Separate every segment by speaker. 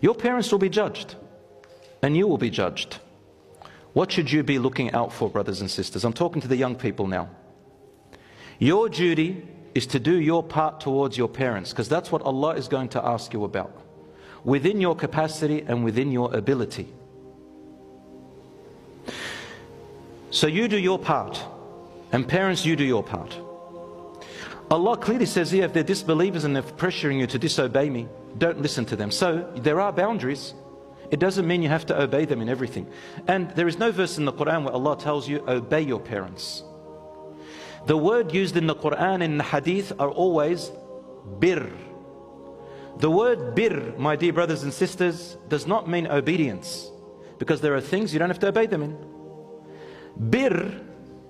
Speaker 1: Your parents will be judged, and you will be judged. What should you be looking out for, brothers and sisters? I'm talking to the young people now. Your duty is to do your part towards your parents, because that's what Allah is going to ask you about, within your capacity and within your ability. So you do your part, and parents, you do your part. Allah clearly says here, if they're disbelievers and they're pressuring you to disobey me, don't listen to them. So there are boundaries. It doesn't mean you have to obey them in everything. And there is no verse in the Quran where Allah tells you, obey your parents. The word used in the Quran and the Hadith are always bir. The word bir, my dear brothers and sisters, does not mean obedience, because there are things you don't have to obey them in. Bir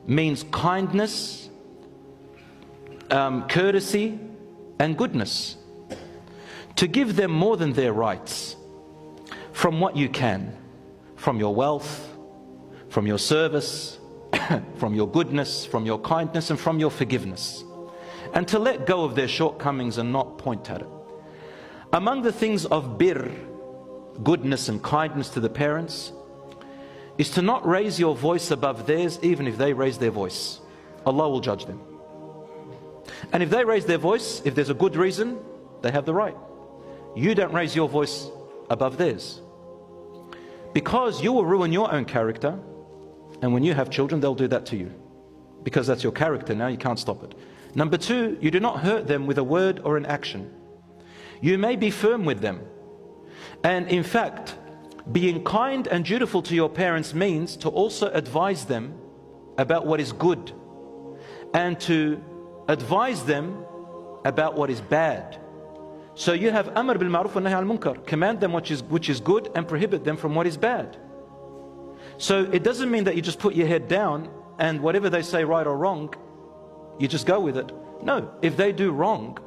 Speaker 1: means kindness, courtesy and goodness. To give them more than their rights, from what you can, from your wealth, from your service, from your goodness, from your kindness and from your forgiveness. And to let go of their shortcomings and not point at it. Among the things of bir, goodness and kindness to the parents, is to not raise your voice above theirs, even if they raise their voice. Allah will judge them. And if they raise their voice, if there's a good reason, they have the right. You don't raise your voice above theirs, because you will ruin your own character, and when you have children, they'll do that to you, because that's your character now, you can't stop it. Number two, you do not hurt them with a word or an action. You may be firm with them, and in fact, being kind and dutiful to your parents means to also advise them about what is good, and to advise them about what is bad. So you have amr bil ma'ruf wa nahy al munkar, command them which is good and prohibit them from what is bad. So it doesn't mean that you just put your head down and whatever they say, right or wrong, you just go with it. No, if they do wrong,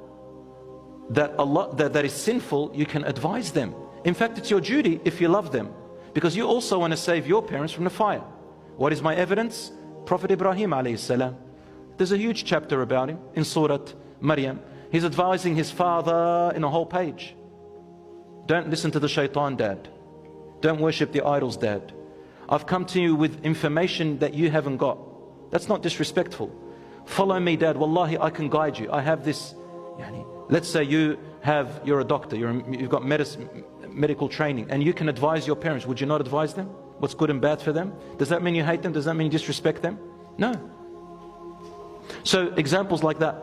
Speaker 1: that is sinful, you can advise them. In fact, it's your duty if you love them, because you also want to save your parents from the fire. What is my evidence? Prophet Ibrahim alayhi salam. There's a huge chapter about him in Surah Maryam. He's advising his father in a whole page. Don't listen to the shaitan, dad. Don't worship the idols, dad. I've come to you with information that you haven't got. That's not disrespectful. Follow me, dad. Wallahi, I can guide you. I have this. Let's say you're a doctor, you've got medical training, and you can advise your parents. Would you not advise them? What's good and bad for them? Does that mean you hate them? Does that mean you disrespect them? No. So examples like that.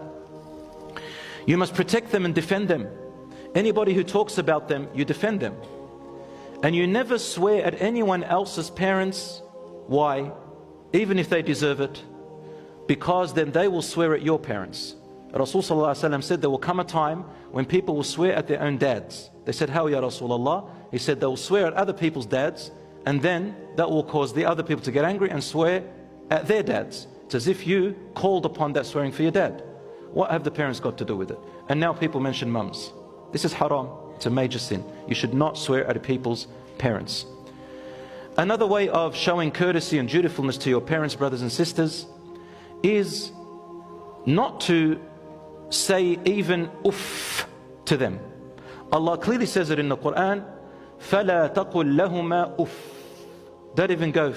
Speaker 1: You must protect them and defend them. Anybody who talks about them, you defend them. And you never swear at anyone else's parents. Why? Even if they deserve it. Because then they will swear at your parents. Rasulullah said there will come a time when people will swear at their own dads. They said, how ya Rasulullah? He said they will swear at other people's dads, and then that will cause the other people to get angry and swear at their dads. It's as if you called upon that swearing for your dad. What have the parents got to do with it? And now people mention mums. This is haram. It's a major sin. You should not swear at people's parents. Another way of showing courtesy and dutifulness to your parents, brothers and sisters, is not to say even uff to them. Allah clearly says it in the Quran, فَلَا تَقُلْ لَهُمَا uff. Don't even go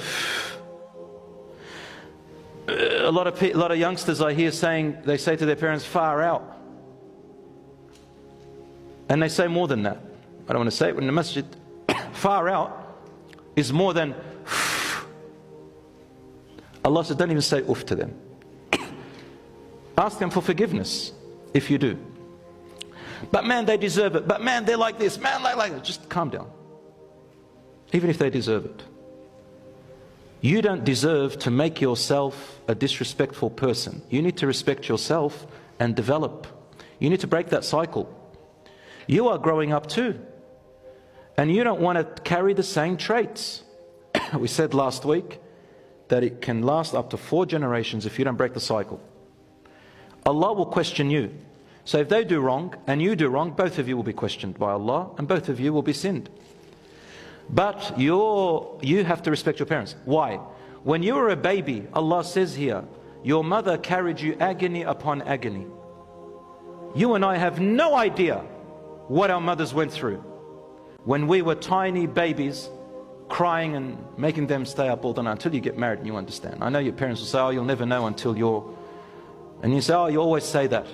Speaker 1: a lot of youngsters I hear saying, they say to their parents, far out. And they say more than that. I don't want to say it in the masjid. Far out is more than Allah says, don't even say uff to them. Ask them for forgiveness if you do. But man, they deserve it. But man, they're like this. Man, like that. Just calm down. Even if they deserve it. You don't deserve to make yourself a disrespectful person. You need to respect yourself and develop. You need to break that cycle. You are growing up too. And you don't want to carry the same traits. We said last week that it can last up to 4 generations if you don't break the cycle. Allah will question you. So if they do wrong and you do wrong, both of you will be questioned by Allah and both of you will be sinned. But you have to respect your parents. Why? When you were a baby, Allah says here, your mother carried you agony upon agony. You and I have no idea what our mothers went through. when we were tiny babies, crying and making them stay up all the night until you get married and you understand. I know your parents will say, oh, you'll never know until you're... And you say, oh, you always say that.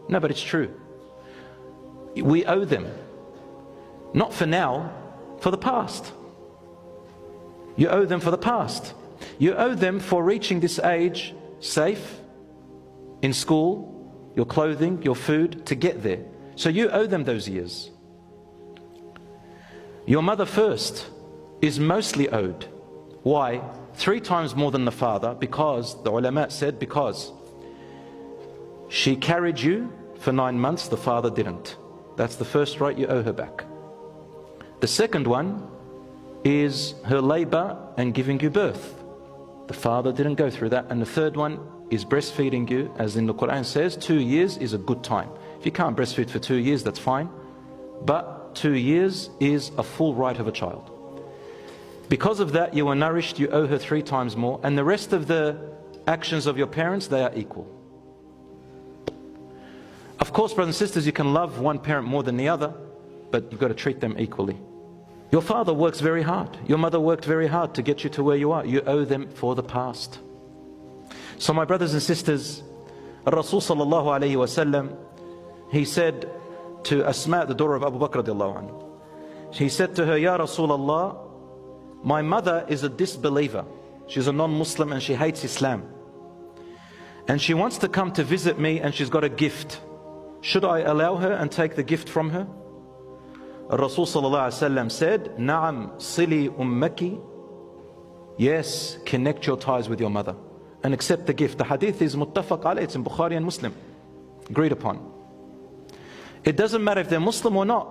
Speaker 1: No, but it's true. We owe them. Not for now, for the past. You owe them for the past. You owe them for reaching this age safe, in school, your clothing, your food, to get there. So you owe them those years. Your mother first is mostly owed. Why? 3 times more than the father, because, the ulama said, because she carried you for 9 months, the father didn't. That's the first right, you owe her back. The second one is her labor and giving you birth. The father didn't go through that. And the third one is breastfeeding you, as in the Quran says, 2 years is a good time. If you can't breastfeed for 2 years, that's fine. But 2 years is a full right of a child. Because of that, you were nourished, you owe her 3 times more. And the rest of the actions of your parents, they are equal. Of course, brothers and sisters, you can love one parent more than the other, but you've got to treat them equally. Your father works very hard. Your mother worked very hard to get you to where you are. You owe them for the past. So my brothers and sisters, Rasul sallallahu alayhi wa sallam, he said to Asma, the daughter of Abu Bakr radiallahu anhu, he said to her, Ya Rasulullah, my mother is a disbeliever. She's a non-Muslim and she hates Islam. And she wants to come to visit me and she's got a gift. Should I allow her and take the gift from her? Rasul sallallahu alaihi wasallam said, Na'am sili ummaki. Yes, connect your ties with your mother and accept the gift. The hadith is muttafaq alayh, it's in Bukhari and Muslim, agreed upon. It doesn't matter if they're Muslim or not.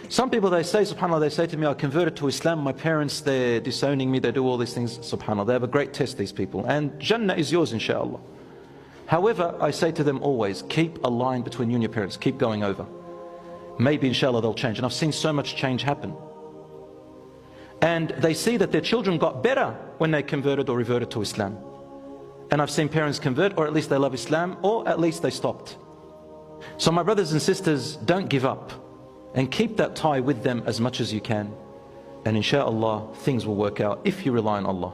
Speaker 1: Some people, they say, subhanAllah, they say to me, I converted to Islam, my parents, they're disowning me, they do all these things, subhanAllah. They have a great test, these people, and Jannah is yours, inshallah. However, I say to them always, keep a line between you and your parents, keep going over. Maybe inshallah they'll change. And I've seen so much change happen. And they see that their children got better when they converted or reverted to Islam. And I've seen parents convert, or at least they love Islam, or at least they stopped. So my brothers and sisters, don't give up. And keep that tie with them as much as you can. And inshallah, things will work out if you rely on Allah.